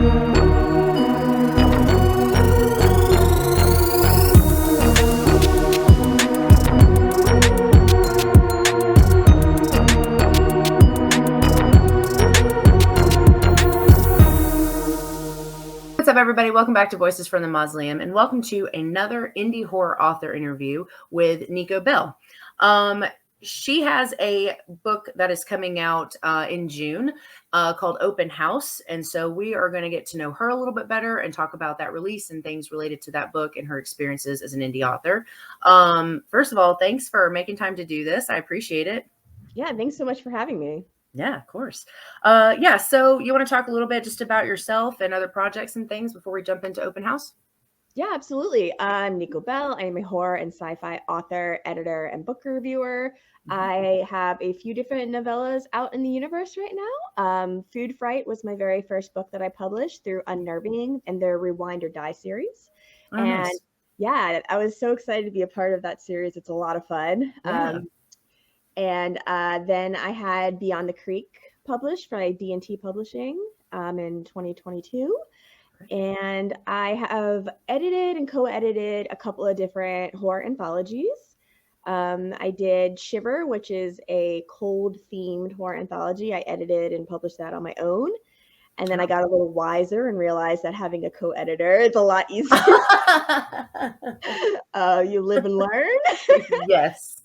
What's up, everybody? Welcome back to Voices from the Mausoleum, and welcome to another indie horror author interview with Nico Bell. She has a book that is coming out in June called Open House, and so we are going to get to know her a little bit better and talk about that release and things related to that book and her experiences as an indie author. First of all, thanks for making time to do this. I appreciate it. Yeah, thanks so much for having me. Yeah, of course. So you want to talk a little bit just about yourself and other projects and things before we jump into Open House? Yeah, absolutely. I'm Nico Bell. I am a horror and sci-fi author, editor, and book reviewer. I have a few different novellas out in the universe right now. Food Fright was my very first book that I published through Unnerving and their Rewind or Die series. Oh, nice. Yeah, I was so excited to be a part of that series. It's a lot of fun. Yeah. And then I had Beyond the Creek published by D&T Publishing in 2022. And I have edited and co-edited a couple of different horror anthologies. I did Shiver, which is a cold-themed horror anthology. I edited and published that on my own. And then I got a little wiser and realized that having a co-editor is a lot easier. You live and learn. Yes.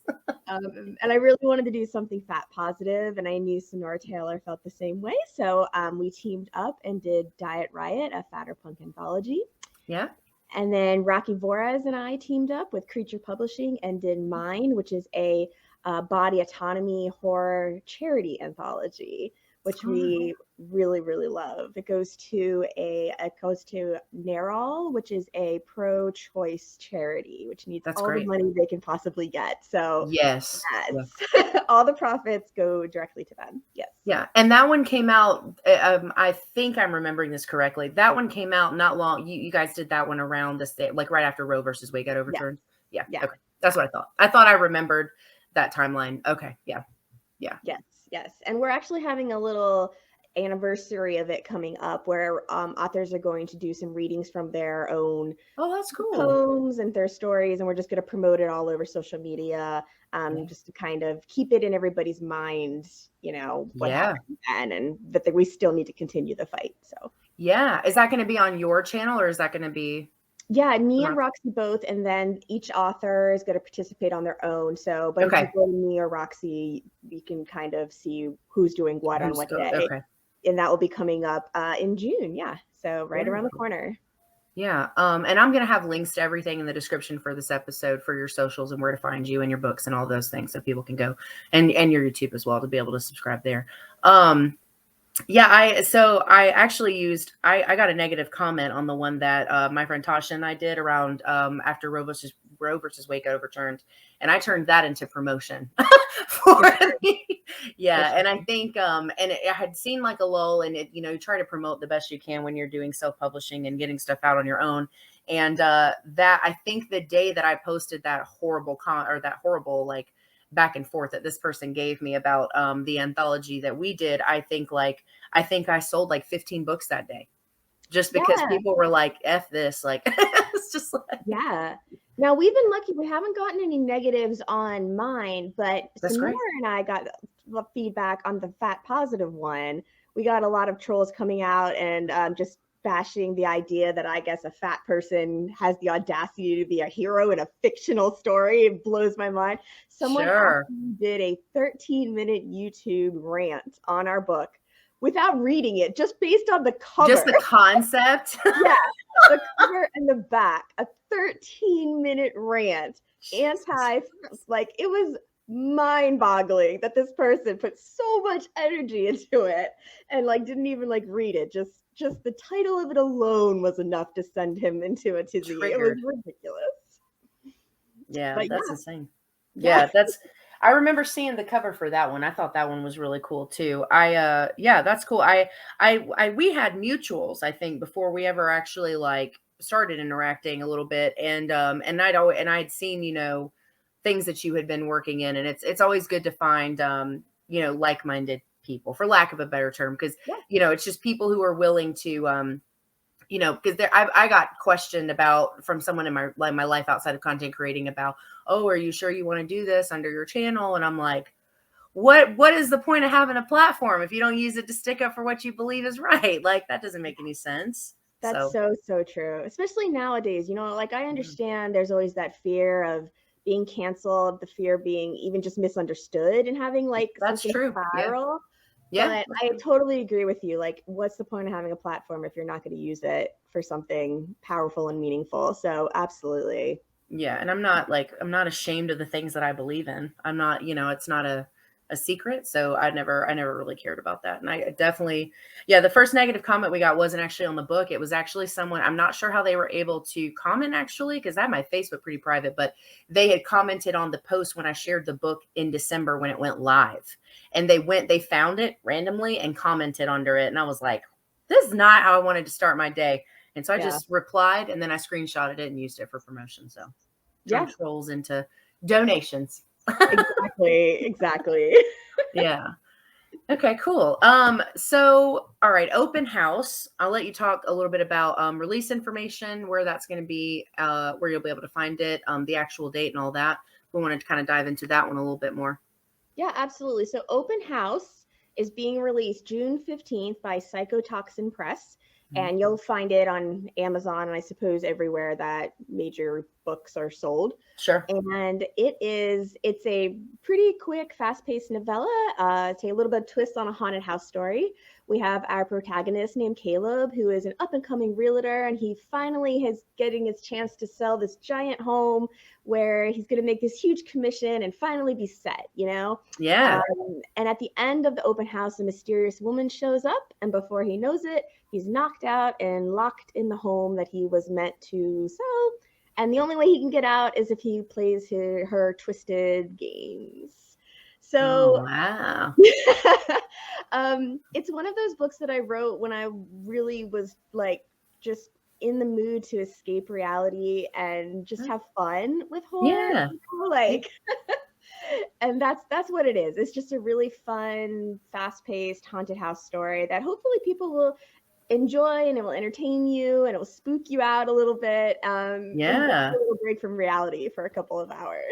And I really wanted to do something fat positive, and I knew Sonora Taylor felt the same way. So we teamed up and did Diet Riot, a fatter punk anthology. Yeah. And then Rocky Vorez and I teamed up with Creature Publishing and did Mine, which is a body autonomy horror charity anthology, which we really, really love. It goes to NARAL, which is a pro-choice charity, which needs the money they can possibly get. So yes. All the profits go directly to them. Yes. Yeah. And that one came out, I think I'm remembering this correctly. That one came out not long. You guys did that one around this day, like right after Roe versus Wade got overturned. Yeah. Okay. That's what I thought. I thought I remembered that timeline. Okay. Yeah. Yes. And we're actually having a little anniversary of it coming up where authors are going to do some readings from their own that's cool poems and their stories, and we're just going to promote it all over social media, just to kind of keep it in everybody's mind, what happened then, and that we still need to continue the fight. So is that going to be on your channel, or is that going to be me and Roxy both, and then each author is going to participate on their own. So, but if you go to me or Roxy, you can kind of see who's doing what on what day. Okay. And that will be coming up in June. Yeah. So right around the corner. Yeah. And I'm going to have links to everything in the description for this episode for your socials and where to find you and your books and all those things, so people can go and your YouTube as well to be able to subscribe there. I got a negative comment on the one that my friend Tasha and I did around after Roe versus Wade got overturned, and I turned that into promotion for me. Yeah, and I think I had seen like a lull in it. You try to promote the best you can when you're doing self-publishing and getting stuff out on your own. And that I think the day that I posted that horrible like back and forth that this person gave me about the anthology that we did, I think I sold like 15 books that day, just because people were like, F this, like it's just like Now we've been lucky, we haven't gotten any negatives on Mine, but Sonora and I got feedback on the fat positive one. We got a lot of trolls coming out and just bashing the idea that I guess a fat person has the audacity to be a hero in a fictional story. It blows my mind. Someone did a 13-minute YouTube rant on our book without reading it, just based on the cover. Just the concept? The cover and the back. A 13-minute rant. It was mind-boggling that this person put so much energy into it and didn't even read it. Just the title of it alone was enough to send him into a tizzy. It was ridiculous. Yeah, that's insane. Yeah, I remember seeing the cover for that one. I thought that one was really cool too. That's cool. We had mutuals, I think, before we ever actually started interacting a little bit, and I'd seen things that you had been working in, and it's always good to find like-minded people, for lack of a better term, because it's just people who are willing to because I got questioned about from someone in my life outside of content creating about, oh, are you sure you want to do this under your channel? And I'm like, what is the point of having a platform if you don't use it to stick up for what you believe is right? Like, that doesn't make any sense. That's so true, especially nowadays. Like, I understand there's always that fear of being canceled, the fear of being even just misunderstood and having like that's something true. viral. Yeah. But I totally agree with you. Like, what's the point of having a platform if you're not going to use it for something powerful and meaningful? So absolutely. Yeah. And I'm not ashamed of the things that I believe in. I'm not, it's not a secret. So I never really cared about that. And I definitely, the first negative comment we got wasn't actually on the book. It was actually someone, I'm not sure how they were able to comment actually, because I had my Facebook pretty private, but they had commented on the post when I shared the book in December when it went live. And they found it randomly and commented under it. And I was like, this is not how I wanted to start my day. And so I just replied, and then I screenshotted it and used it for promotion. So turn trolls into donations. Exactly. Yeah. Okay, cool. So all right, open house. I'll let you talk a little bit about release information, where that's going to be, where you'll be able to find it, the actual date and all that. We wanted to kind of dive into that one a little bit more. Yeah, absolutely. So Open House is being released June 15th by Psychotoxin Press. And you'll find it on Amazon and I suppose everywhere that major books are sold. Sure. And it's a pretty quick, fast-paced novella. It's a little bit of twist on a haunted house story. We have our protagonist named Caleb, who is an up-and-coming realtor, and he finally is getting his chance to sell this giant home where he's going to make this huge commission and finally be set, Yeah. And at the end of the open house, a mysterious woman shows up, and before he knows it, he's knocked out and locked in the home that he was meant to sell. And the only way he can get out is if he plays her twisted games. So, wow. It's one of those books that I wrote when I really was like just in the mood to escape reality and just have fun with horror. Yeah. And that's what it is. It's just a really fun, fast-paced haunted house story that hopefully people will enjoy, and it will entertain you, and it will spook you out a little bit. And a little break from reality for a couple of hours.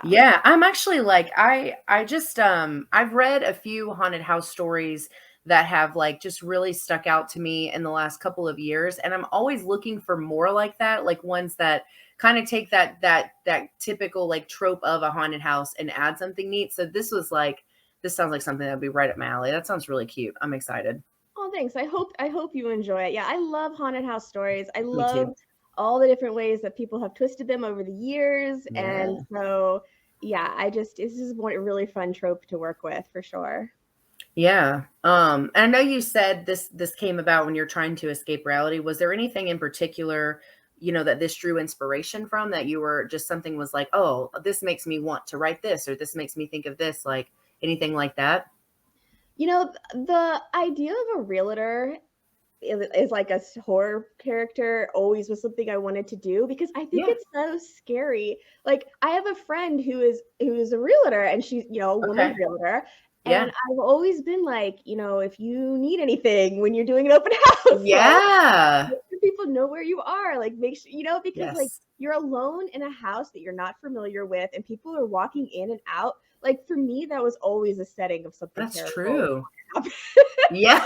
Yeah, I'm actually like, I just I've read a few haunted house stories that have like just really stuck out to me in the last couple of years, and I'm always looking for more like that, like ones that kind of take that typical like trope of a haunted house and add something neat. So this sounds like something that'd be right up my alley. That sounds really cute. I'm excited. Oh, thanks. I hope you enjoy it. Yeah, I love haunted house stories. I love all the different ways that people have twisted them over the years. Yeah. And so, yeah, this is a really fun trope to work with for sure. Yeah. And I know you said this came about when you're trying to escape reality. Was there anything in particular, that this drew inspiration from, that you were just something was like, oh, this makes me want to write this, or this makes me think of this, like anything like that? The idea of a realtor is like a horror character always was something I wanted to do because I think it's so scary. Like, I have a friend who is a realtor, and she's, a woman realtor. And I've always been like, if you need anything when you're doing an open house, yeah, make sure people know where you are. Like, make sure, because like you're alone in a house that you're not familiar with, and people are walking in and out. Like, for me, that was always a setting of something That's terrible. True. Yeah.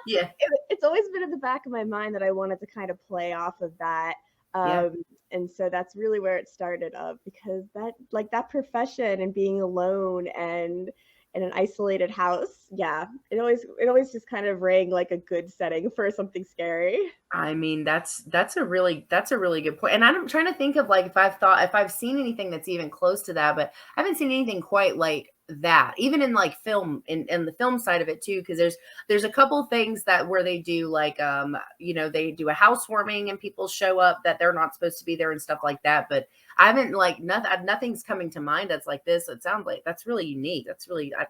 Yeah. It's always been in the back of my mind that I wanted to kind of play off of that. And so that's really where it started up, because that profession and being alone and in an isolated house, it always just kind of rang like a good setting for something scary. I mean, that's a really good point. And I'm trying to think of like if I've seen anything that's even close to that, but I haven't seen anything quite like that, even in like film, in the film side of it too, because there's a couple things that where they do like they do a housewarming and people show up that they're not supposed to be there and stuff like that, but I haven't like nothing's coming to mind that's like this. It sounds like that's really unique. That's really I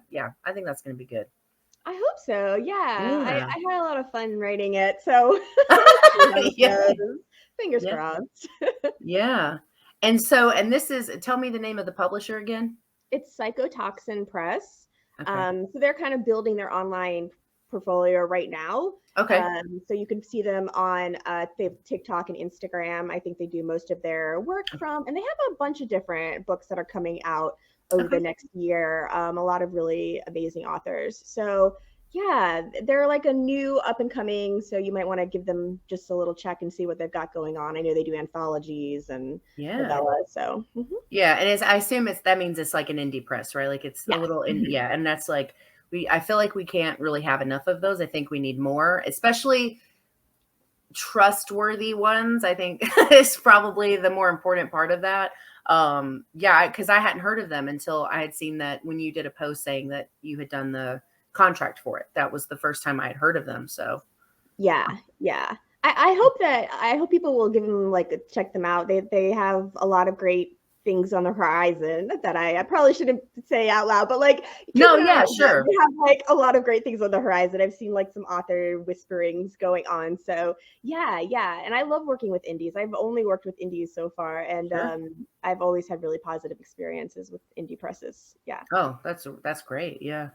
think that's going to be good. I hope so. Yeah. I had a lot of fun writing it. So fingers crossed. Yeah. And this is, tell me the name of the publisher again. It's Psychotoxin Press. Okay. So they're kind of building their online portfolio right now. Okay. So you can see them on they have TikTok and Instagram. I think they do most of their work from, and they have a bunch of different books that are coming out over the next year. A lot of really amazing authors. So yeah, they're like a new up and coming. So you might want to give them just a little check and see what they've got going on. I know they do anthologies and novellas. So yeah, and I assume that means it's like an indie press, right? Like it's a little yeah, and that's like I feel like we can't really have enough of those. I think we need more, especially trustworthy ones. I think is probably the more important part of that. Yeah, because I hadn't heard of them until I had seen that when you did a post saying that you had done the contract for it. That was the first time I had heard of them. So yeah. I hope people will give them check them out. They have a lot of great things on the horizon that I probably shouldn't say out loud, but no, yeah, sure. They have a lot of great things on the horizon. I've seen some author whisperings going on. So yeah. And I love working with indies. I've only worked with indies so far, and I've always had really positive experiences with indie presses. Yeah. Oh, that's great. Yeah.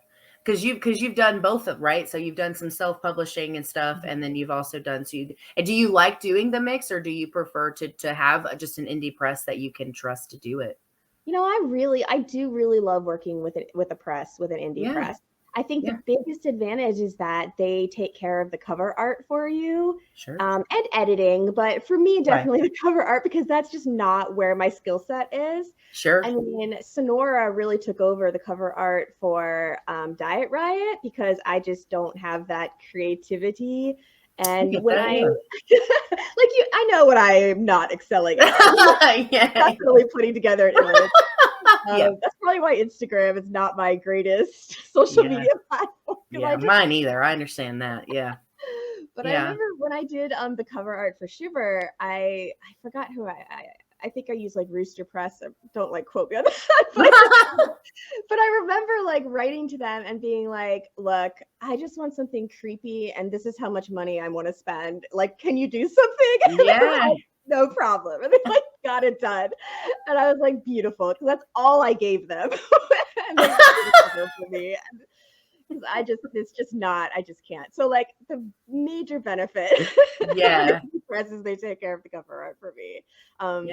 Because you've done both of right, so you've done some self-publishing and stuff, and then you've also done and do you like doing the mix, or do you prefer to have just an indie press that you can trust to do it? I do really love working with a press, with an indie press. I think the biggest advantage is that they take care of the cover art for you, and editing. But for me, definitely the cover art, because that's just not where my skill set is. Sure. I mean, Sonora really took over the cover art for Diet Riot, because I just don't have that creativity. And when I I know what I'm not excelling at. Not really putting together an image. That's probably why Instagram is not my greatest social media platform. Yeah, mine either. I understand that. Yeah. But I remember when I did the cover art for Shiver, I forgot who I think I used Rooster Press. Don't quote me on that. But I remember writing to them and being like, look, I just want something creepy, and this is how much money I want to spend. Can you do something? Yeah. No problem. And they got it done. And I was like, beautiful, because that's all I gave them. And they did it for me. Because I just can't. So the major benefit presses, they take care of the cover art for me. But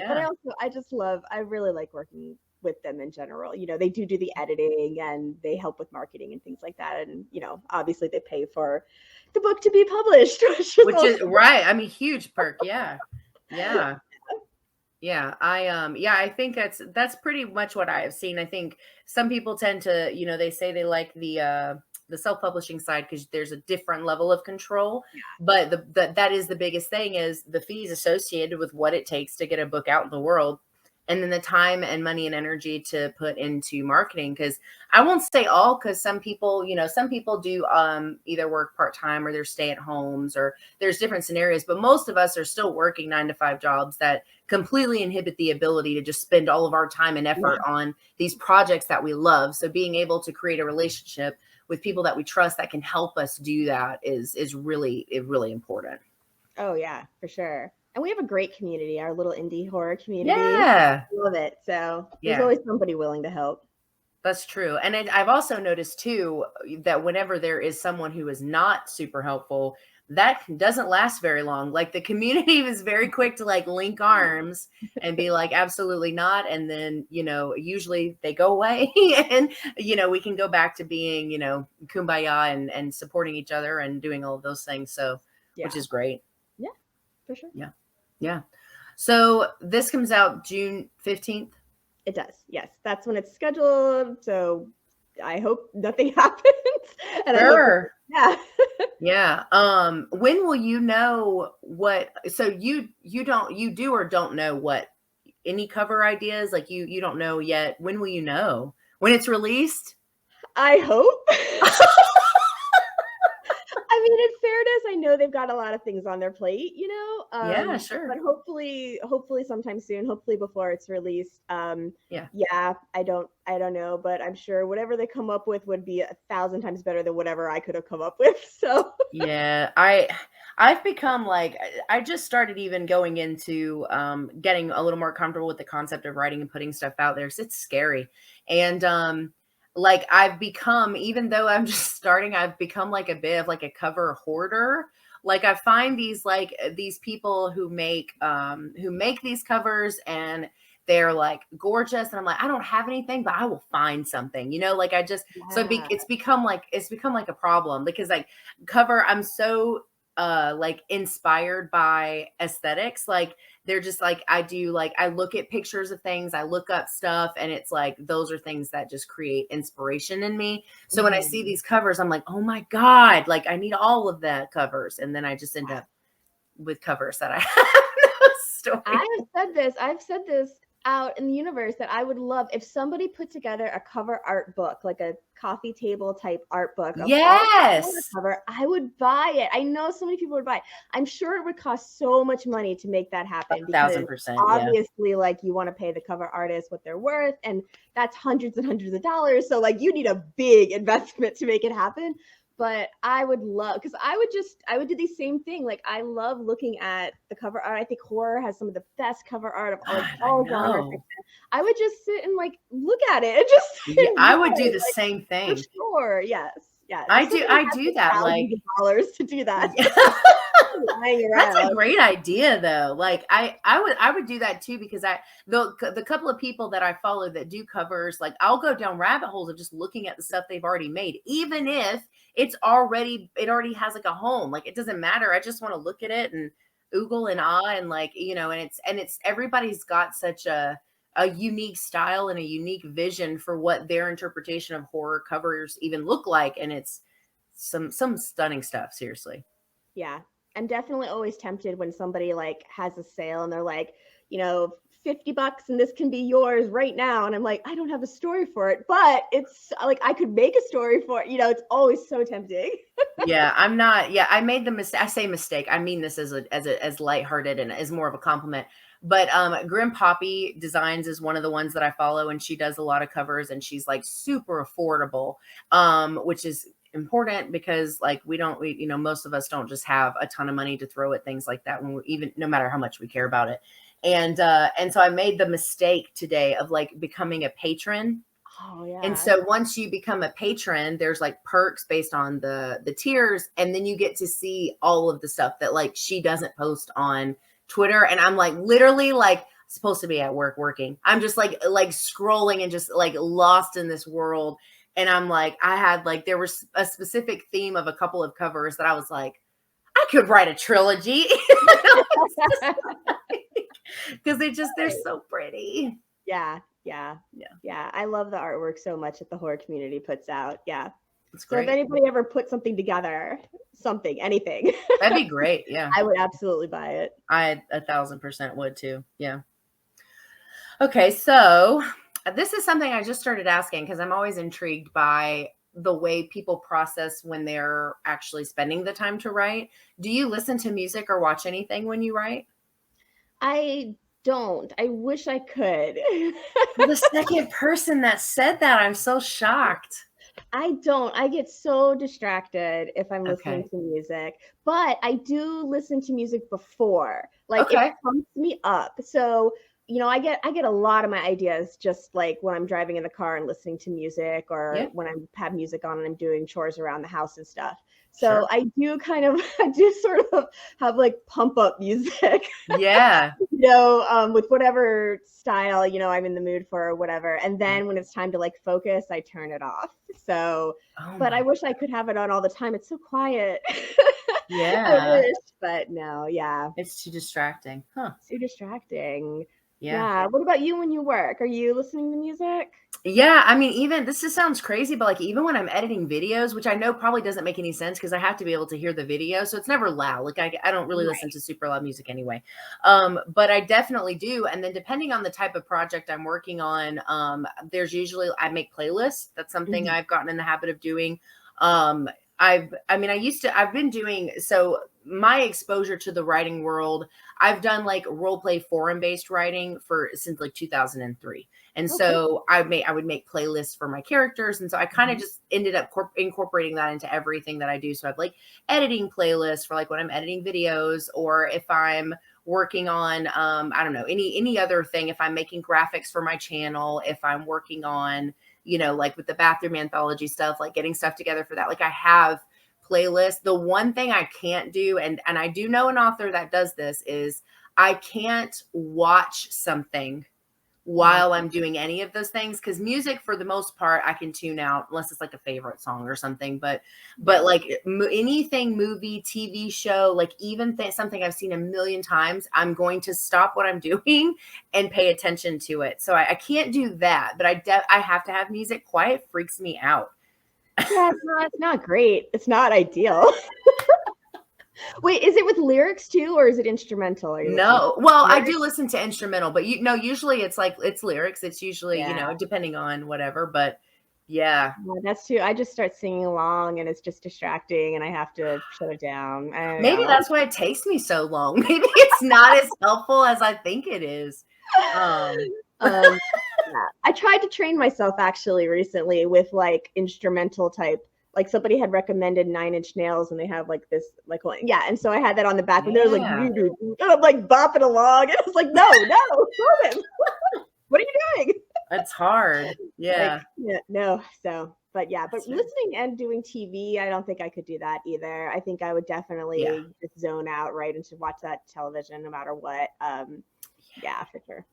I really like working with them in general. They do the editing, and they help with marketing and things like that. And obviously they pay for the book to be published, which is right. I mean, huge perk. Yeah. I think that's pretty much what I have seen. I think some people tend to, they say they like the self-publishing side because there's a different level of control. But that is the biggest thing, is the fees associated with what it takes to get a book out in the world, and then the time and money and energy to put into marketing. Because I won't say all, because some people do either work part-time, or they're stay-at-homes, or there's different scenarios. But most of us are still working 9-to-5 jobs that completely inhibit the ability to just spend all of our time and effort on these projects that we love. So being able to create a relationship with people that we trust that can help us do that is really important. Oh yeah, for sure. And we have a great community, our little indie horror community. Yeah. I love it. So there's always somebody willing to help. That's true. And I've also noticed too, that whenever there is someone who is not super helpful, that doesn't last very long. The community was very quick to link arms and be like, absolutely not. And then, usually they go away and, we can go back to being, kumbaya and supporting each other and doing all of those things. So, which is great. Yeah, for sure. Yeah. So this comes out June 15th. It does. Yes. That's when it's scheduled. So I hope nothing happens. And sure. Yeah. When will you know what? So you do or don't know what any cover ideas? You don't know yet. When will you know? When it's released? I hope. I mean, in fairness, I know they've got a lot of things on their plate, yeah, sure. But hopefully sometime soon, hopefully before it's released. Yeah, I don't know, but I'm sure whatever they come up with would be 1,000 times better than whatever I could have come up with. So yeah, I've become I just started even going into getting a little more comfortable with the concept of writing and putting stuff out there. So it's scary. And like I've become, even though I'm just starting, I've become like a bit of like a cover hoarder. Like I find these people who make these covers, and they're like gorgeous, and I'm like, I don't have anything, but I will find something, like I just, so Yeah. it's become like a problem, because like I'm so like inspired by aesthetics. Like they're just like, I look at pictures of things, I look up stuff, and it's like those are things that just create inspiration in me. So when I see Mhm. these covers, I'm like, oh my God, like I need all of the covers. And then I just end up with covers that I have no story. I've said this out in the universe that I would love if somebody put together a cover art book, like a coffee table type art book of all the Yes. cover. I would buy it. I know so many people would buy it. I'm sure it would cost so much money to make that happen, because 1,000%. Yeah. obviously, like, you want to pay the cover artist what they're worth, and that's hundreds and hundreds of dollars. So like you need a big investment to make it happen. But I would love, because I would do the same thing. Like I love looking at the cover art. I think horror has some of the best cover art of like God, I all genres. know. I would just sit and like look at it and just Yeah, I would do enjoy, the like, same for thing. sure. Yes. Yeah. I If do. somebody I has do like that. thousands Like, of dollars to do that yeah. lying That's a around. great idea though. Like I would do that too, because the couple of people that I follow that do covers, like I'll go down rabbit holes of just looking at the stuff they've already made, even if it already has like a home. Like it doesn't matter. I just want to look at it and oogle and ah, and like, and it's everybody's got such a unique style and a unique vision for what their interpretation of horror covers even look like, and it's some stunning stuff, seriously. Yeah. I'm definitely always tempted when somebody like has a sale and they're like, you know, $50 and this can be yours right now. And I'm like, I don't have a story for it, but it's like I could make a story for it. It's always so tempting. Yeah, I'm not. Yeah, I made the mistake. I say mistake. I mean this as lighthearted and as more of a compliment. But Grim Poppy Designs is one of the ones that I follow, and she does a lot of covers, and she's like super affordable, which is important, because like most of us don't just have a ton of money to throw at things like that, when we, even no matter how much we care about it. And so I made the mistake today of like becoming a patron. Oh And yeah. so once you become a patron, there's like perks based on the tiers, and then you get to see all of the stuff that like she doesn't post on Twitter. And I'm like literally like supposed to be at work working. I'm just like scrolling and just like lost in this world. And I'm like, I had like, there was a specific theme of a couple of covers that I was like, I could write a trilogy, because they're so pretty. Yeah, yeah, Yeah, yeah. I love the artwork so much that the horror community puts out. Yeah. it's So if great. anybody ever put something together, anything, That'd be great. Yeah. I would absolutely buy it. I 1,000% would too. Yeah. Okay. So this is something I just started asking, because I'm always intrigued by the way people process when they're actually spending the time to write. Do you listen to music or watch anything when you write? I don't. I wish I could. Well, the second person that said that, I'm so shocked. I don't. I get so distracted if I'm listening Okay. to music, but I do listen to music before. Like it Okay. pumps me up. So, I get a lot of my ideas just like when I'm driving in the car and listening to music, Yeah. or when I have music on and I'm doing chores around the house and stuff. So Sure. I do kind of I do sort of have like pump up music. Yeah. With whatever style, I'm in the mood for or whatever. And then when it's time to like focus, I turn it off. So, Oh but I my. wish I could have it on all the time. It's so quiet. I Yeah. wish, but no, yeah. It's too distracting. Huh. Too distracting. Yeah. Yeah. What about you when you work? Are you listening to music? Yeah, I mean, even this just sounds crazy, but like even when I'm editing videos, which I know probably doesn't make any sense because I have to be able to hear the video, so it's never loud. Like I don't really listen Right. to super loud music anyway. But I definitely do. And then depending on the type of project I'm working on, there's usually I make playlists. That's something Mhm. I've gotten in the habit of doing. Um, I've been doing so. My exposure to the writing world, I've done like role play forum based writing for since like 2003. And Oh, cool. so I would make playlists for my characters. And so I kind of Mhm. just ended up incorporating that into everything that I do. So I have like editing playlists for like when I'm editing videos, or if I'm working on, I don't know, any other thing, if I'm making graphics for my channel, if I'm working on like with the bathroom anthology stuff, like getting stuff together for that. Like I have playlists. The one thing I can't do, and I do know an author that does this, is I can't watch something while I'm doing any of those things, because music for the most part I can tune out unless it's like a favorite song or something, but like anything, movie, TV show, like even something I've seen a million times, I'm going to stop what I'm doing and pay attention to it. So I can't do that, but I have to have music. Quiet freaks me out. Yeah, it's not great. It's not ideal. Wait, is it with lyrics too, or is it instrumental? No. Well, lyrics? I do listen to instrumental, but usually it's like, it's lyrics. It's usually, depending on whatever, but yeah. That's true. I just start singing along and it's just distracting and I have to shut it down. Maybe that's why it takes me so long. Maybe it's not as helpful as I think it is. Yeah. I tried to train myself actually recently with like instrumental type. Like somebody had recommended 9 Inch Nails and they have like this, like, and so I had that on the back and there was like, and I'm like bopping along and I was like, no, Robin, what are you doing? It's hard. Yeah. No. So, but listening and doing TV, I don't think I could do that either. I think I would definitely just zone out, right, and to watch that television no matter what. For sure.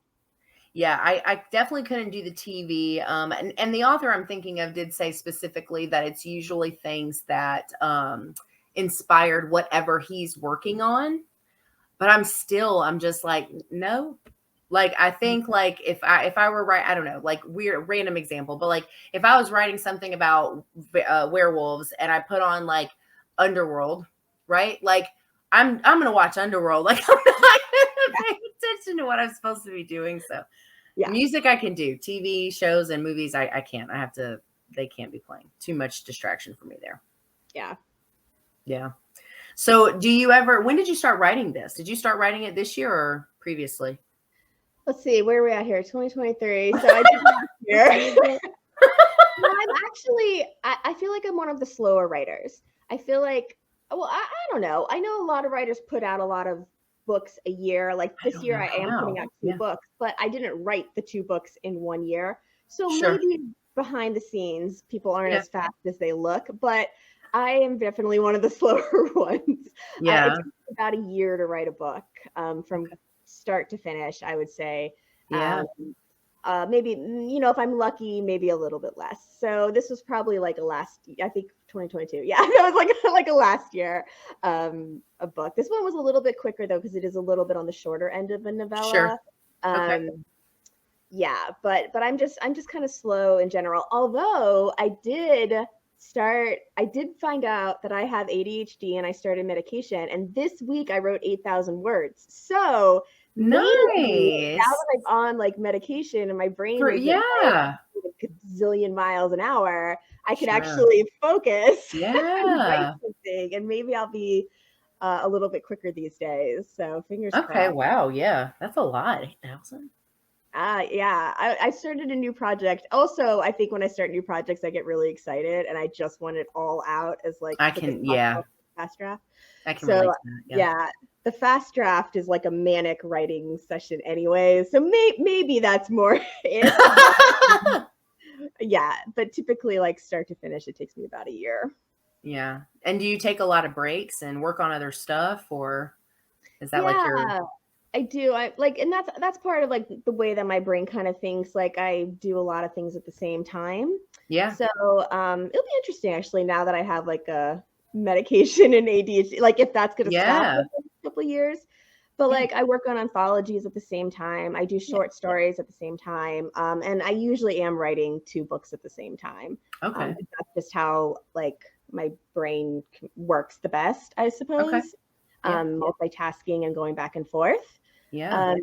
Yeah, I definitely couldn't do the TV. And the author I'm thinking of did say specifically that it's usually things that inspired whatever he's working on. But I'm just like, no. Like, I think like if I were writing, I don't know, like weird random example, but like if I was writing something about werewolves and I put on like Underworld, right? Like I'm going to watch Underworld. Like I'm not going to pay attention to what I'm supposed to be doing. So music I can do. TV shows and movies I can't. They can't be playing. Too much distraction for me there. Yeah. Yeah. So when did you start writing this? Did you start writing it this year or previously? Let's see, where are we at here? 2023. So I did last year. I feel like I'm one of the slower writers. I feel like, I don't know. I know a lot of writers put out a lot of books a year. Like this year I am putting out 2 books, but I didn't write the 2 books in 1 year. So maybe behind the scenes, people aren't as fast as they look, but I am definitely one of the slower ones. Yeah. It took about a year to write a book, from start to finish, I would say. Maybe, if I'm lucky, maybe a little bit less. So this was probably like I think 2022. Yeah, that was like a last year a book. This one was a little bit quicker though, because it is a little bit on the shorter end of a novella. Sure. Okay. Yeah, but I'm just kind of slow in general. Although I did find out that I have ADHD and I started medication. And this week I wrote 8,000 words. So nice. Now that I'm on like medication and my brain is a gazillion miles an hour, I could actually focus and write something, and maybe I'll be a little bit quicker these days. So fingers crossed. Okay, wow, yeah, that's a lot. 8,000. I started a new project. Also, I think when I start new projects, I get really excited and I just want it all out as like fast draft. I can relate to that. Yeah. The fast draft is like a manic writing session anyway. So maybe that's more it. Yeah, but typically like start to finish, it takes me about a year. Yeah. And do you take a lot of breaks and work on other stuff, or is that like your... I do. And that's part of like the way that my brain kind of thinks. Like I do a lot of things at the same time. Yeah. So it'll be interesting actually now that I have like a medication and ADHD, like if that's going to stop in a couple of years. But like I work on anthologies at the same time. I do short stories at the same time. And I usually am writing 2 books at the same time. Okay. That's just how like my brain works the best, I suppose. Okay. Multitasking and going back and forth. Yeah.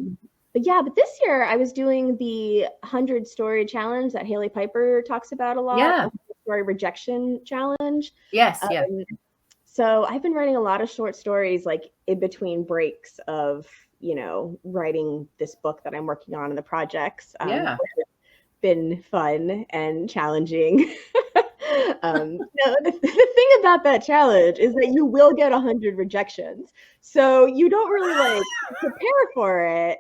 But this year I was doing the 100 story challenge that Haley Piper talks about a lot. Yeah. Story rejection challenge. Yes. So I've been writing a lot of short stories, like in between breaks of, writing this book that I'm working on in the projects. It's been fun and challenging. The thing about that challenge is that you will get 100 rejections. So you don't really like prepare for it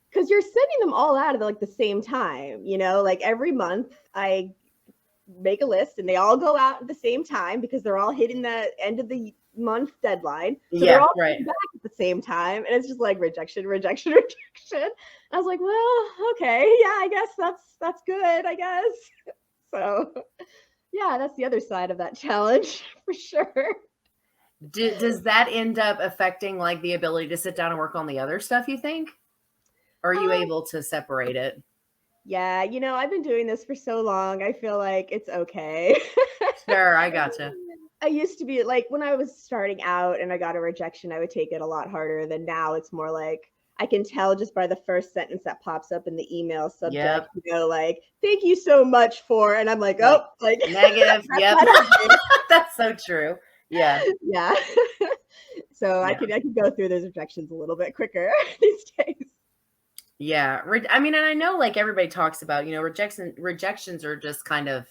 because you're sending them all out at like the same time, like every month I make a list and they all go out at the same time because they're all hitting the end of the month deadline. So they're all right. back at the same time. And it's just like rejection, rejection, rejection. I was like, well, okay, yeah, I guess that's good, I guess. So yeah, that's the other side of that challenge for sure. Does that end up affecting like the ability to sit down and work on the other stuff, you think? Or are you able to separate it? Yeah, I've been doing this for so long. I feel like it's okay. Sure, I gotcha. I used to be like when I was starting out and I got a rejection, I would take it a lot harder than now. It's more like I can tell just by the first sentence that pops up in the email subject, like, thank you so much for, and I'm like, oh, like negative. Yep. That's so true. Yeah. Yeah. So I could go through those rejections a little bit quicker these days. Yeah. I mean, and I know like everybody talks about, rejections are just kind of,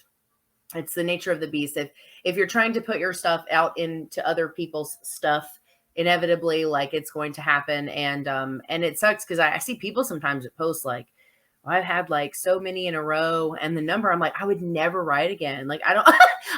it's the nature of the beast. If you're trying to put your stuff out into other people's stuff, inevitably like it's going to happen. And it sucks because I see people sometimes that post like, I've had like so many in a row, and the number, I'm like, I would never write again. Like, I don't,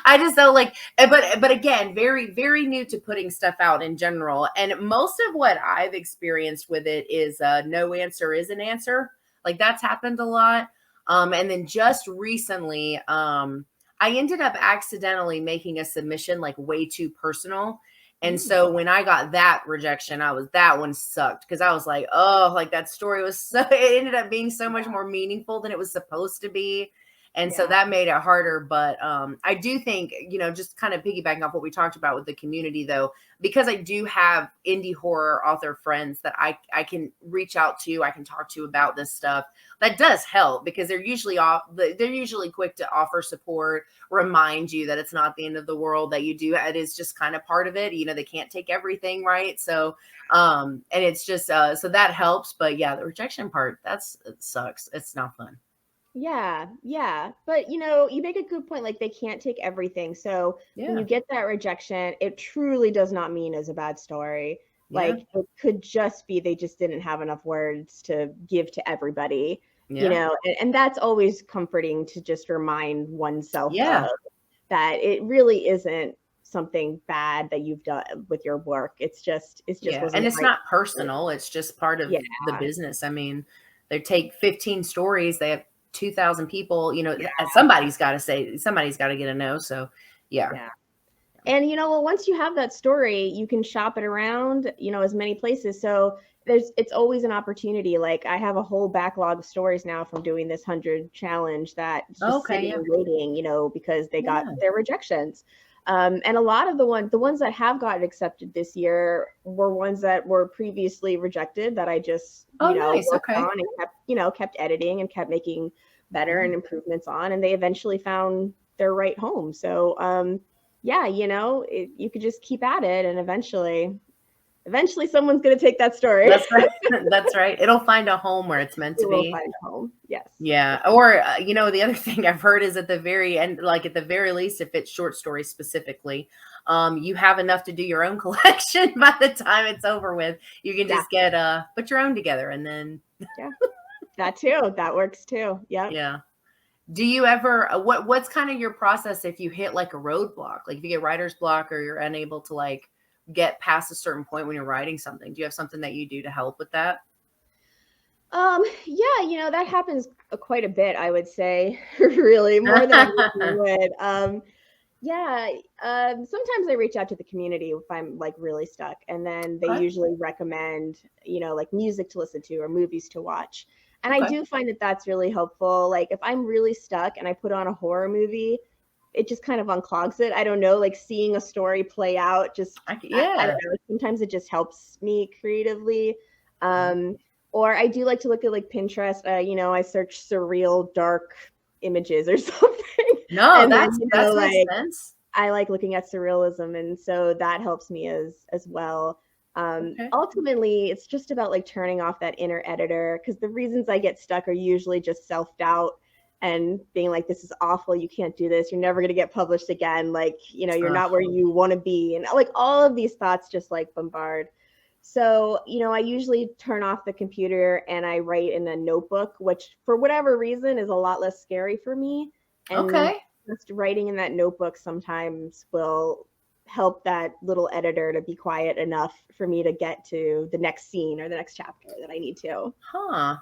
I just don't like, but again, very, very new to putting stuff out in general. And most of what I've experienced with it is no answer is an answer. Like that's happened a lot. And then just recently, I ended up accidentally making a submission like way too personal. And so when I got that rejection, that one sucked because I was like, oh, like that story was it ended up being so much more meaningful than it was supposed to be. And so that made it harder. But I do think, just kind of piggybacking off what we talked about with the community, though, because I do have indie horror author friends that I can reach out to, I can talk to about this stuff. That does help because they're usually quick to offer support, remind you that it's not the end of the world, that it is just kind of part of it. They can't take everything, right? So, and it's just, so that helps. But yeah, the rejection part, it sucks. It's not fun. Yeah. But you make a good point. Like they can't take everything. So when you get that rejection, it truly does not mean it's a bad story. Like it could just be they just didn't have enough words to give to everybody. And that's always comforting to just remind oneself of that it really isn't something bad that you've done with your work. It's just and it's not personal. It's just part of the business. I mean, they take 15 stories, they have 2,000 people, somebody's got to get a no. So yeah. And once you have that story, you can shop it around, as many places. So it's always an opportunity. Like I have a whole backlog of stories now from doing this 100 challenge that just sitting and waiting, because they got their rejections. And a lot of the ones that have gotten accepted this year were ones that were previously rejected that I just, worked on and kept editing and kept making better and improvements on, and they eventually found their right home. So, you could just keep at it, and eventually someone's going to take that story. That's right. That's right. It'll find a home where it's meant to be. Find a home. Yes. Yeah. Or, the other thing I've heard is at the very end, like at the very least, if it's short stories specifically, you have enough to do your own collection by the time it's over with. You can just put your own together and then. That too. That works too. Yeah. Do you ever, what's kind of your process if you hit like a roadblock? Like if you get writer's block or you're unable to like get past a certain point when you're writing something, do you have something that you do to help with that? That happens quite a bit, I would say, really more than I would. Sometimes I reach out to the community if I'm like really stuck, and then they usually recommend, like music to listen to or movies to watch. And I do find that that's really helpful. Like if I'm really stuck and I put on a horror movie, it just kind of unclogs it. I don't know, like seeing a story play out, I don't know, sometimes it just helps me creatively. Or I do like to look at like Pinterest. I search surreal dark images or something. No, that makes sense. I like looking at surrealism, and so that helps me as well. Ultimately, it's just about like turning off that inner editor, because the reasons I get stuck are usually just self-doubt and being like, this is awful, you can't do this, you're never going to get published again, like, you're not where you want to be, and like all of these thoughts just like bombard. So, I usually turn off the computer and I write in a notebook, which for whatever reason is a lot less scary for me. And just writing in that notebook sometimes will help that little editor to be quiet enough for me to get to the next scene or the next chapter that I need to. Huh.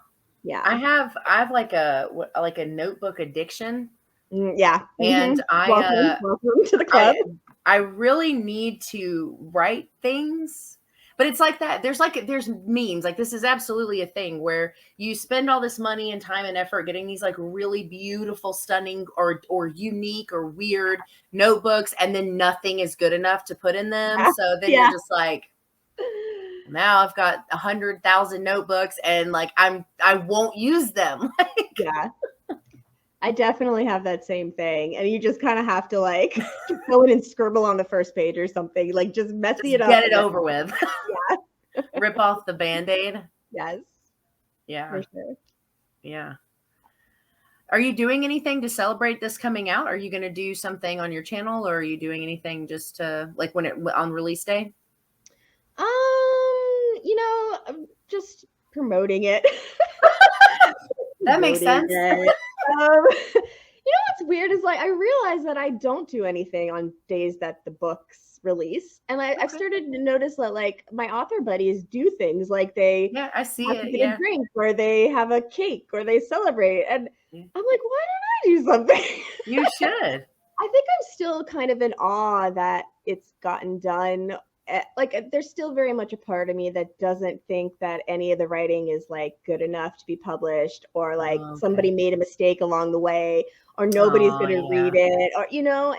Yeah. I have like a notebook addiction. Yeah. And Welcome to the club. I really need to write things. But it's like that. There's memes. Like, this is absolutely a thing where you spend all this money and time and effort getting these like really beautiful, stunning or unique or weird notebooks, and then nothing is good enough to put in them. Yeah. So then you're just like, now I've got 100,000 notebooks and like I won't use them. Yeah. I definitely have that same thing. And you just kind of have to like go in and scribble on the first page or something, like just messy it up. Get it over with. Yeah. Rip off the Band-Aid. Yes. Yeah. For sure. Yeah. Are you doing anything to celebrate this coming out? Are you going to do something on your channel, or are you doing anything just to like when it on release day? Just promoting it. That makes sense. What's weird is like I realize that I don't do anything on days that the books release, and I've started to notice that like my author buddies do things like they I see have it. To get a drink, or they have a cake, or they celebrate, and I'm like, why don't I do something? You should. I think I'm still kind of in awe that it's gotten done. Like, there's still very much a part of me that doesn't think that any of the writing is like good enough to be published, or like somebody made a mistake along the way, or nobody's going to read it, or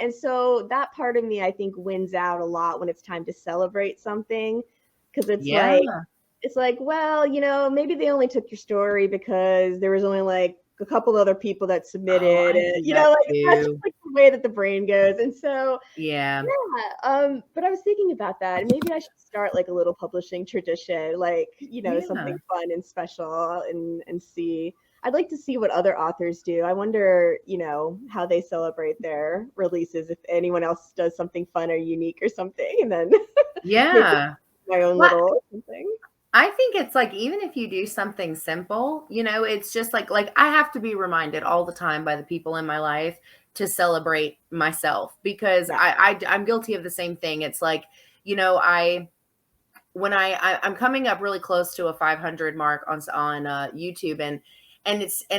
and so that part of me I think wins out a lot when it's time to celebrate something, because it's like, well, maybe they only took your story because there was only like a couple other people that submitted it, that's just like the way that the brain goes. And so but I was thinking about that, and maybe I should start like a little publishing tradition, like something fun and special, and see. I'd like to see what other authors do. I wonder, how they celebrate their releases, if anyone else does something fun or unique or something, and then my own little something. I think it's like, even if you do something simple, it's just like I have to be reminded all the time by the people in my life to celebrate myself, because I'm guilty of the same thing. It's like, I'm coming up really close to a 500 mark on YouTube, and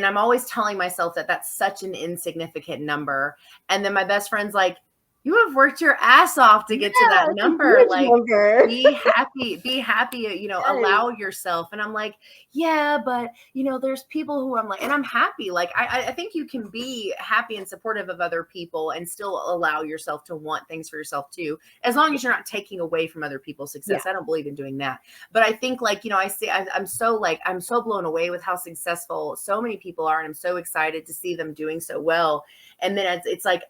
I'm always telling myself that that's such an insignificant number. And then my best friend's like, you have worked your ass off to get to that number. Like, be happy, allow yourself. And I'm like, yeah, but there's people who I'm like, and I'm happy. Like, I think you can be happy and supportive of other people and still allow yourself to want things for yourself too, as long as you're not taking away from other people's success. I don't believe in doing that. But I think I'm so blown away with how successful so many people are. And I'm so excited to see them doing so well. And then it's like,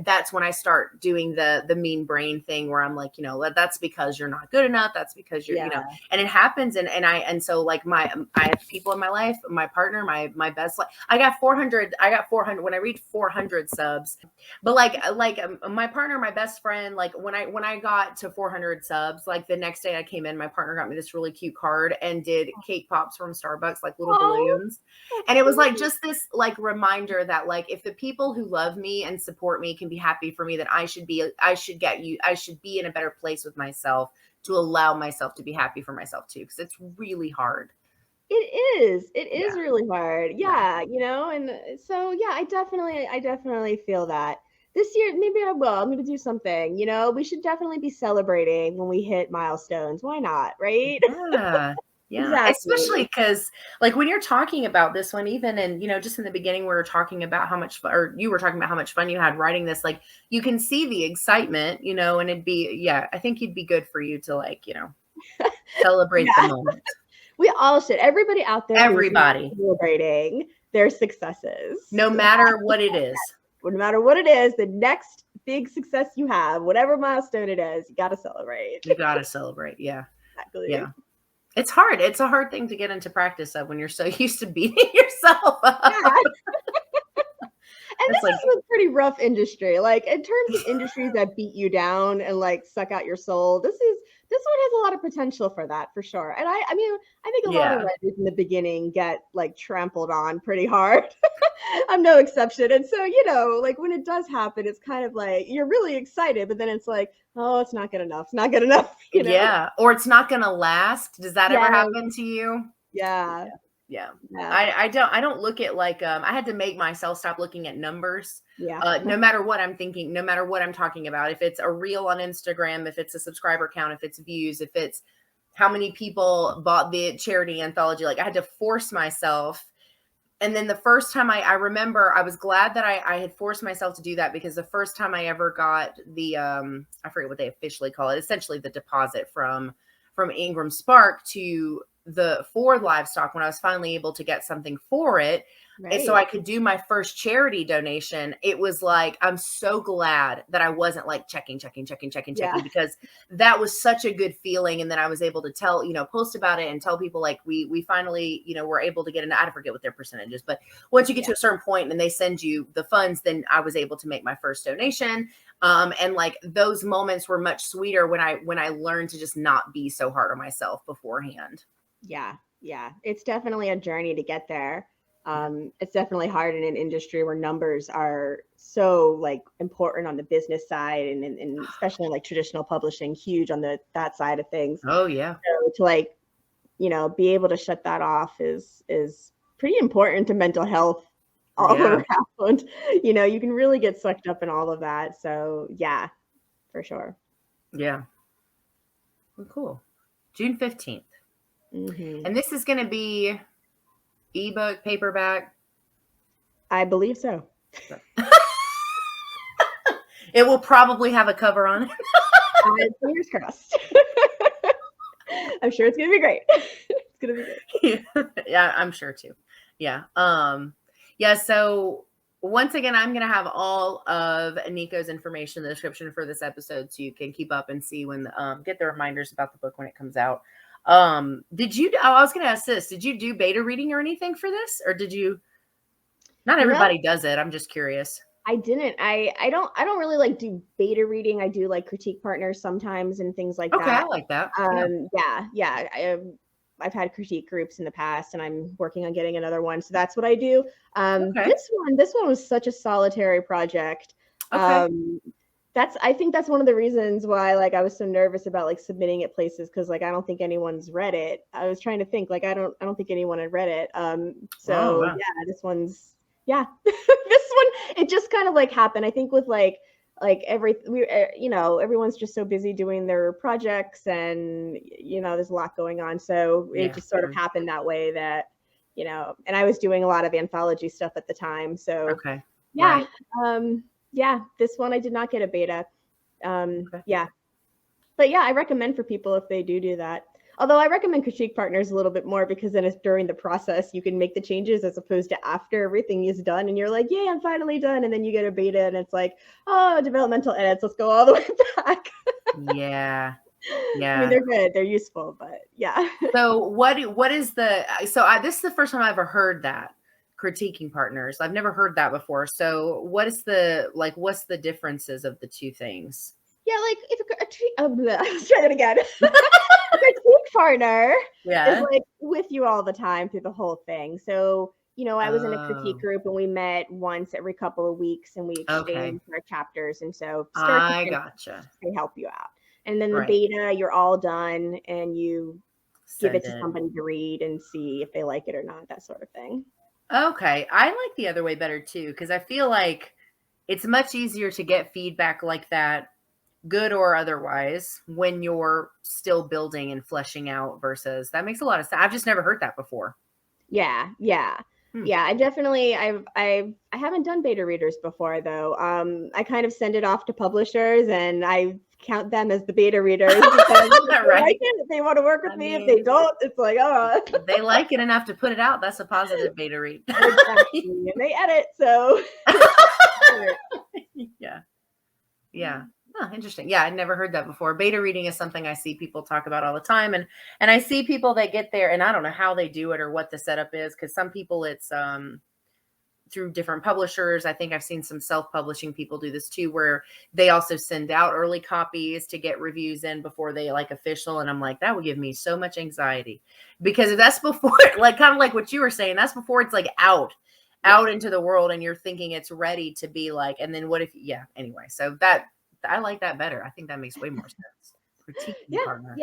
that's when I start doing the mean brain thing, where I'm like, that's because you're not good enough. That's because you're, and it happens. And so like I have people in my life, my partner, my best, I got 400 when I reached 400 subs, but like my partner, my best friend, like when I got to 400 subs, like the next day I came in, my partner got me this really cute card and did cake pops from Starbucks, like little balloons. And it was like just this like reminder that like, if the people who love me and support me can be happy for me, then I should be in a better place with myself to allow myself to be happy for myself too, because it's really hard. It is really hard. And so I definitely feel that this year maybe I will. I'm going to do something. We should definitely be celebrating when we hit milestones. Why not, right? Yeah, exactly. Especially because like when you're talking about this one, even, and just in the beginning, we were talking about how much fun, or you were talking about how much fun you had writing this, like you can see the excitement, and it'd be, I think it'd be good for you to like, celebrate the moment. We all should. Everybody out there, everybody celebrating their successes, no matter what it is. No matter what it is, the next big success you have, whatever milestone it is, you got to celebrate. Yeah. Exactly. Yeah. It's hard. It's a hard thing to get into practice of when you're so used to beating yourself up. And this is a pretty rough industry. Like, in terms of industries that beat you down and like suck out your soul, this one has a lot of potential for that, for sure. And I think a lot of writers in the beginning get like trampled on pretty hard. I'm no exception. And so, like when it does happen, it's kind of like you're really excited, but then it's like, oh, it's not good enough. It's not good enough, Yeah. Or it's not gonna last. Does that ever Yeah. happen to you? Yeah. Yeah. Yeah. I don't look at like I had to make myself stop looking at numbers. Yeah. No matter what I'm thinking, no matter what I'm talking about, if it's a reel on Instagram, if it's a subscriber count, if it's views, if it's how many people bought the charity anthology, like I had to force myself. And then the first time I remember, I was glad that I had forced myself to do that, because the first time I ever got the I forget what they officially call it, essentially the deposit from Ingram Spark to the Ford livestock, when I was finally able to get something for it. Right. And so I could do my first charity donation. It was like, I'm so glad that I wasn't like checking, because that was such a good feeling. And then I was able to tell, post about it and tell people like we finally, were able to get I forget what their percentages, but once you get to a certain point and they send you the funds, then I was able to make my first donation. And like those moments were much sweeter when I learned to just not be so hard on myself beforehand. Yeah. Yeah. It's definitely a journey to get there. It's definitely hard in an industry where numbers are so like important on the business side, and especially like traditional publishing, huge on that side of things. Oh yeah. So to like, be able to shut that off is pretty important to mental health all around. You can really get sucked up in all of that. So yeah, for sure. Yeah. Well, cool. June 15th. Mm-hmm. And this is going to be ebook, paperback? I believe so. It will probably have a cover on it. Fingers crossed. I'm sure it's going to be great. It's going to be great. Yeah, I'm sure too. Yeah. Yeah. So once again, I'm going to have all of Nico's information in the description for this episode, so you can keep up and see when get the reminders about the book when it comes out. I was going to ask this, did you do beta reading or anything for this, or did you? Not everybody does it. I'm just curious. I didn't. I don't really like do beta reading. I do like critique partners sometimes and things like that. Okay, I like that. Yeah. I've had critique groups in the past, and I'm working on getting another one. So that's what I do. This one was such a solitary project. Okay. I think that's one of the reasons why like I was so nervous about like submitting it places, because like I don't think anyone's read it. I was trying to think like I don't think anyone had read it. Yeah, this one's this one, it just kind of like happened. I think with everyone's just so busy doing their projects, and there's a lot going on, so it just sort of happened that way, that and I was doing a lot of anthology stuff at the time, so this one I did not get a beta. But yeah, I recommend for people if they do that. Although I recommend critique partners a little bit more, because then it's during the process you can make the changes, as opposed to after everything is done and you're like, yay, I'm finally done. And then you get a beta and it's like, oh, developmental edits, let's go all the way back. Yeah. I mean, they're good, they're useful, but yeah. So what is this is the first time I ever heard that, critiquing partners. I've never heard that before. So what's the differences of the two things? Yeah, like let's try that again. A critique partner is like with you all the time through the whole thing. So, I was in a critique group, and we met once every couple of weeks, and we exchanged our chapters. And so I gotcha. They help you out. And then the beta, you're all done, and you give it to somebody to read and see if they like it or not, that sort of thing. Okay. I like the other way better too, because I feel like it's much easier to get feedback like that, good or otherwise, when you're still building and fleshing out, versus that makes a lot of sense. I've just never heard that before. Yeah. I definitely, I haven't done beta readers before though. I kind of send it off to publishers, and I count them as the beta readers. If they want to work with me, if they don't, it's like, oh, they like it enough to put it out. That's a positive beta read. Exactly. And they edit, so yeah. Oh, interesting. Yeah, I'd never heard that before. Beta reading is something I see people talk about all the time. And I see people that get there, and I don't know how they do it or what the setup is, because some people it's through different publishers. I think I've seen some self-publishing people do this too, where they also send out early copies to get reviews in before they like official. And I'm like, that would give me so much anxiety, because if that's before, like kind of like what you were saying, that's before it's like out. out into the world and you're thinking it's ready to be like, and then what if, yeah, anyway. So that, I like that better. I think that makes way more sense. Critiquing partner.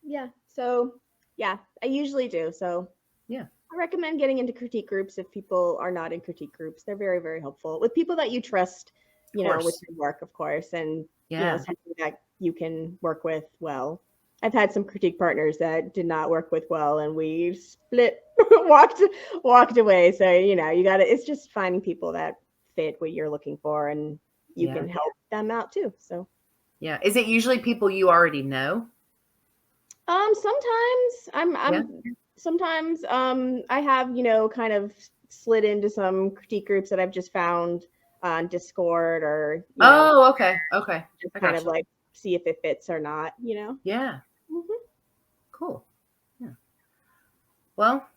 Yeah. So yeah, I usually do. So yeah. I recommend getting into critique groups if people are not in critique groups. They're very, very helpful with people that you trust, with your work, of course, and something that you can work with well. I've had some critique partners that did not work with well, and we split, walked away. So you got to. It's just finding people that fit what you're looking for, and you can help them out too. So yeah, is it usually people you already know? Sometimes sometimes I have, kind of slid into some critique groups that I've just found on Discord or okay. Just kind of like see if it fits or not, Yeah. Cool. Yeah. Well,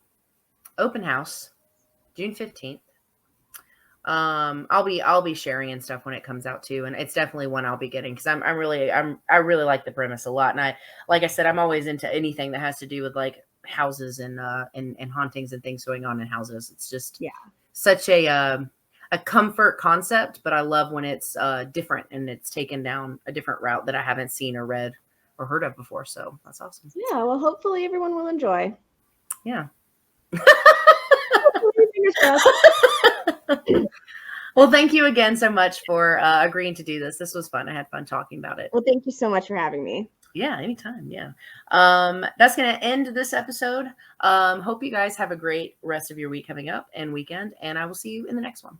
open house, June 15th. I'll be sharing and stuff when it comes out too, and it's definitely one I'll be getting because I really like the premise a lot, and like I said, I'm always into anything that has to do with like houses and hauntings and things going on in houses. It's just such a comfort concept, but I love when it's different and it's taken down a different route that I haven't seen or read or heard of before. So that's awesome. Yeah, well, hopefully everyone will enjoy. Yeah. Well, thank you again so much for agreeing to do this. This was fun. I had fun talking about it. Well, thank you so much for having me. Yeah, anytime. Yeah. That's going to end this episode. Hope you guys have a great rest of your week coming up and weekend, and I will see you in the next one.